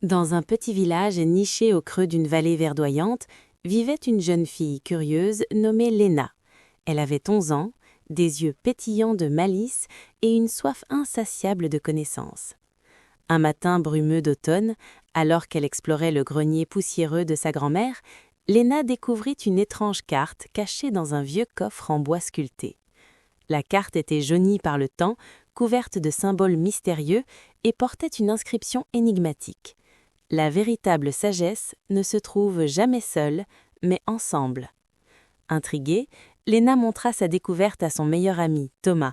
Dans un petit village niché au creux d'une vallée verdoyante, vivait une jeune fille curieuse nommée Léna. Elle avait 11 ans, des yeux pétillants de malice et une soif insatiable de connaissances. Un matin brumeux d'automne, alors qu'elle explorait le grenier poussiéreux de sa grand-mère, Léna découvrit une étrange carte cachée dans un vieux coffre en bois sculpté. La carte était jaunie par le temps, couverte de symboles mystérieux et portait une inscription énigmatique. La véritable sagesse ne se trouve jamais seule, mais ensemble. Intriguée, Léna montra sa découverte à son meilleur ami, Thomas,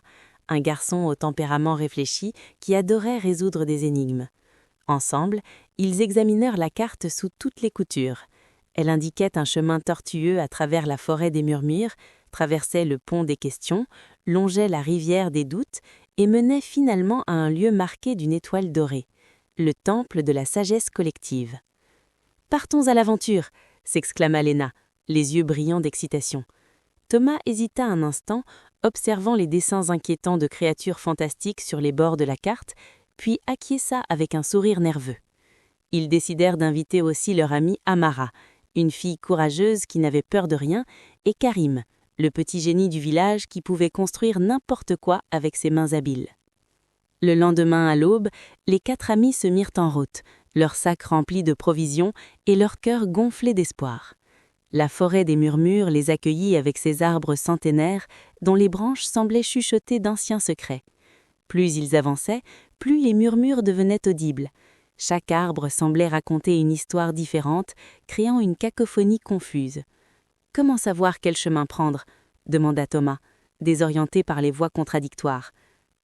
un garçon au tempérament réfléchi qui adorait résoudre des énigmes. Ensemble, ils examinèrent la carte sous toutes les coutures. Elle indiquait un chemin tortueux à travers la forêt des murmures, traversait le pont des questions, longeait la rivière des doutes et menait finalement à un lieu marqué d'une étoile dorée, le temple de la sagesse collective. « Partons à l'aventure !» s'exclama Léna, les yeux brillants d'excitation. Thomas hésita un instant, observant les dessins inquiétants de créatures fantastiques sur les bords de la carte, puis acquiesça avec un sourire nerveux. Ils décidèrent d'inviter aussi leur amie Amara, une fille courageuse qui n'avait peur de rien, et Karim, le petit génie du village qui pouvait construire n'importe quoi avec ses mains habiles. Le lendemain à l'aube, les 4 amis se mirent en route, leurs sacs remplis de provisions et leurs cœurs gonflés d'espoir. La forêt des murmures les accueillit avec ses arbres centenaires dont les branches semblaient chuchoter d'anciens secrets. Plus ils avançaient, plus les murmures devenaient audibles. Chaque arbre semblait raconter une histoire différente, créant une cacophonie confuse. « Comment savoir quel chemin prendre ?» demanda Thomas, désorienté par les voix contradictoires.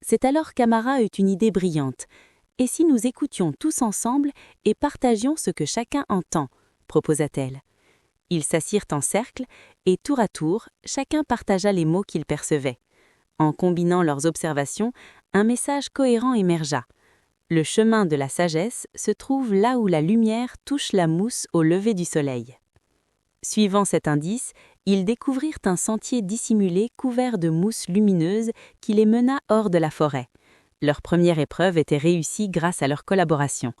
C'est alors qu'Amara eut une idée brillante. « Et si nous écoutions tous ensemble et partagions ce que chacun entend ?» proposa-t-elle. Ils s'assirent en cercle et, tour à tour, chacun partagea les mots qu'il percevait. En combinant leurs observations, un message cohérent émergea. Le chemin de la sagesse se trouve là où la lumière touche la mousse au lever du soleil. Suivant cet indice, ils découvrirent un sentier dissimulé couvert de mousse lumineuse qui les mena hors de la forêt. Leur première épreuve était réussie grâce à leur collaboration.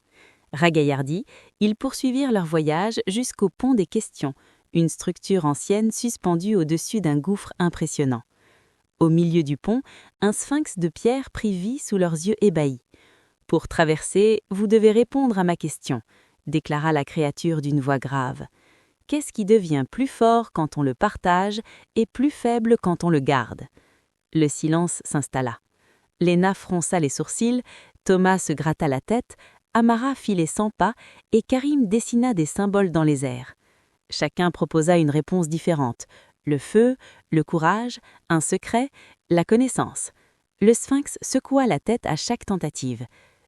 Ragaillardis, ils poursuivirent leur voyage jusqu'au pont des questions, une structure ancienne suspendue au-dessus d'un gouffre impressionnant. Au milieu du pont, un sphinx de pierre prit vie sous leurs yeux ébahis. « Pour traverser, vous devez répondre à ma question », déclara la créature d'une voix grave. « Qu'est-ce qui devient plus fort quand on le partage et plus faible quand on le garde ?» Le silence s'installa. Léna fronça les sourcils, Thomas se gratta la tête, Amara fit les 100 pas et Karim dessina des symboles dans les airs. Chacun proposa une réponse différente. Le feu, le courage, un secret, la connaissance. Le sphinx secoua la tête à chaque tentative.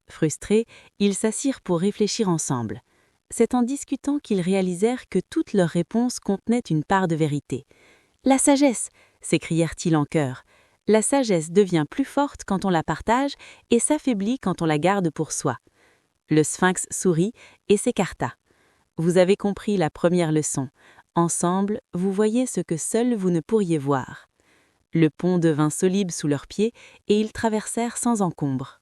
Frustrés, ils s'assirent pour réfléchir ensemble. C'est en discutant qu'ils réalisèrent que toutes leurs réponses contenaient une part de vérité. « La sagesse !» s'écrièrent-ils en chœur. « La sagesse devient plus forte quand on la partage et s'affaiblit quand on la garde pour soi. » Le sphinx sourit et s'écarta. « Vous avez compris la première leçon. Ensemble, vous voyez ce que seuls vous ne pourriez voir. » Le pont devint solide sous leurs pieds et ils traversèrent sans encombre.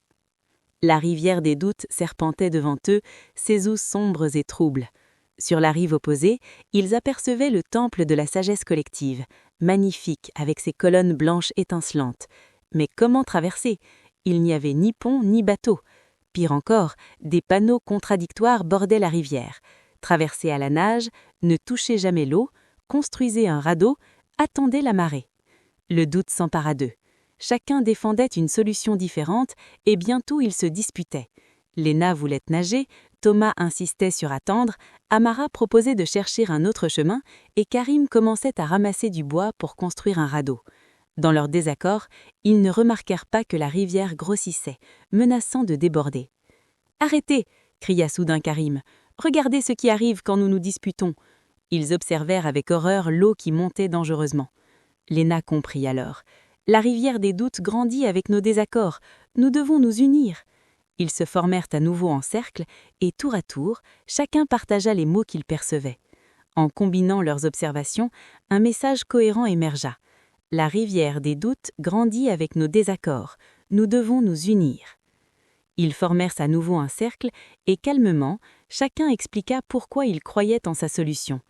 La rivière des doutes serpentait devant eux, ses eaux sombres et troubles. Sur la rive opposée, ils apercevaient le temple de la sagesse collective, magnifique avec ses colonnes blanches étincelantes. Mais comment traverser ? Il n'y avait ni pont ni bateau. Pire encore, des panneaux contradictoires bordaient la rivière. Traversez à la nage, ne touchez jamais l'eau, construisez un radeau, attendez la marée. Le doute s'empara d'eux. Chacun défendait une solution différente et bientôt ils se disputaient. Léna voulait nager, Thomas insistait sur attendre, Amara proposait de chercher un autre chemin et Karim commençait à ramasser du bois pour construire un radeau. Dans leur désaccord, ils ne remarquèrent pas que la rivière grossissait, menaçant de déborder. « Arrêtez !» cria soudain Karim. « Regardez ce qui arrive quand nous nous disputons. » Ils observèrent avec horreur l'eau qui montait dangereusement. Léna comprit alors. « La rivière des doutes grandit avec nos désaccords. Nous devons nous unir. » Ils se formèrent à nouveau en cercle et, tour à tour, chacun partagea les mots qu'il percevait. En combinant leurs observations, un message cohérent émergea. « La rivière des doutes grandit avec nos désaccords. Nous devons nous unir. » Ils formèrent à nouveau un cercle et calmement, chacun expliqua pourquoi il croyait en sa solution.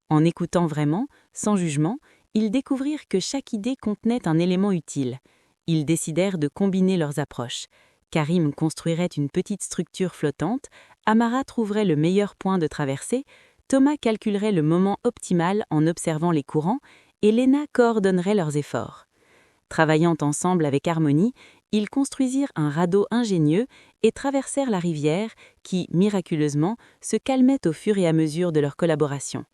En écoutant vraiment, sans jugement, ils découvrirent que chaque idée contenait un élément utile. Ils décidèrent de combiner leurs approches. Karim construirait une petite structure flottante, Amara trouverait le meilleur point de traversée, Thomas calculerait le moment optimal en observant les courants et Léna coordonnerait leurs efforts. Travaillant ensemble avec harmonie, ils construisirent un radeau ingénieux et traversèrent la rivière qui, miraculeusement, se calmait au fur et à mesure de leur collaboration.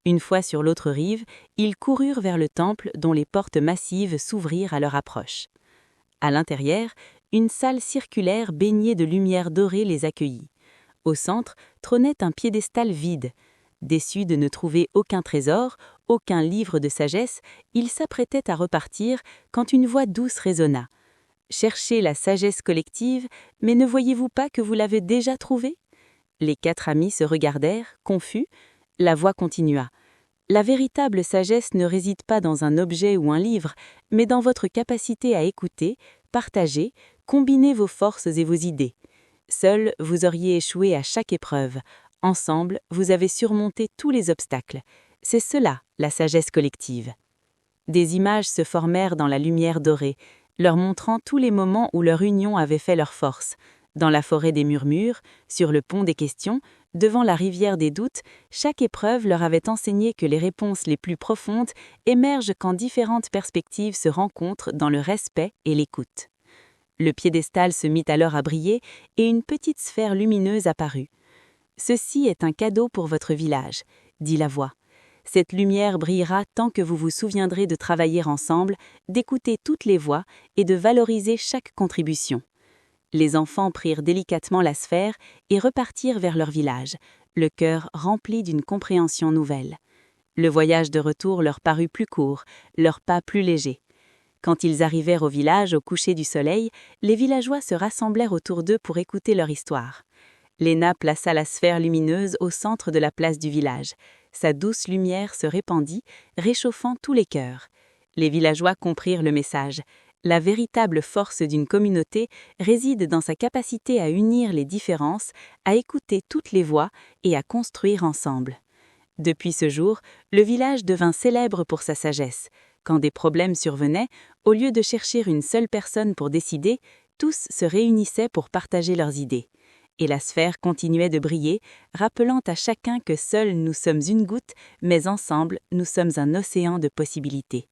Une fois sur l'autre rive, ils coururent vers le temple dont les portes massives s'ouvrirent à leur approche. À l'intérieur, une salle circulaire baignée de lumière dorée les accueillit. Au centre trônait un piédestal vide. Déçus de ne trouver aucun trésor, aucun livre de sagesse, ils s'apprêtaient à repartir quand une voix douce résonna. « Cherchez la sagesse collective, mais ne voyez-vous pas que vous l'avez déjà trouvée ?» Les 4 amis se regardèrent, confus. La voix continua. « La véritable sagesse ne réside pas dans un objet ou un livre, mais dans votre capacité à écouter, partager, combiner vos forces et vos idées. Seul, vous auriez échoué à chaque épreuve. Ensemble, vous avez surmonté tous les obstacles. C'est cela, la sagesse collective. » Des images se formèrent dans la lumière dorée, leur montrant tous les moments où leur union avait fait leur force. Dans la forêt des murmures, sur le pont des questions, devant la rivière des doutes, chaque épreuve leur avait enseigné que les réponses les plus profondes émergent quand différentes perspectives se rencontrent dans le respect et l'écoute. Le piédestal se mit alors à briller et une petite sphère lumineuse apparut. « Ceci est un cadeau pour votre village », dit la voix. « Cette lumière brillera tant que vous vous souviendrez de travailler ensemble, d'écouter toutes les voix et de valoriser chaque contribution. » Les enfants prirent délicatement la sphère et repartirent vers leur village, le cœur rempli d'une compréhension nouvelle. Le voyage de retour leur parut plus court, leurs pas plus légers. Quand ils arrivèrent au village au coucher du soleil, les villageois se rassemblèrent autour d'eux pour écouter leur histoire. Léna plaça la sphère lumineuse au centre de la place du village. Sa douce lumière se répandit, réchauffant tous les cœurs. Les villageois comprirent le message. La véritable force d'une communauté réside dans sa capacité à unir les différences, à écouter toutes les voix et à construire ensemble. Depuis ce jour, le village devint célèbre pour sa sagesse. Quand des problèmes survenaient, au lieu de chercher une seule personne pour décider, tous se réunissaient pour partager leurs idées. Et la sphère continuait de briller, rappelant à chacun que seuls nous sommes une goutte, mais ensemble nous sommes un océan de possibilités.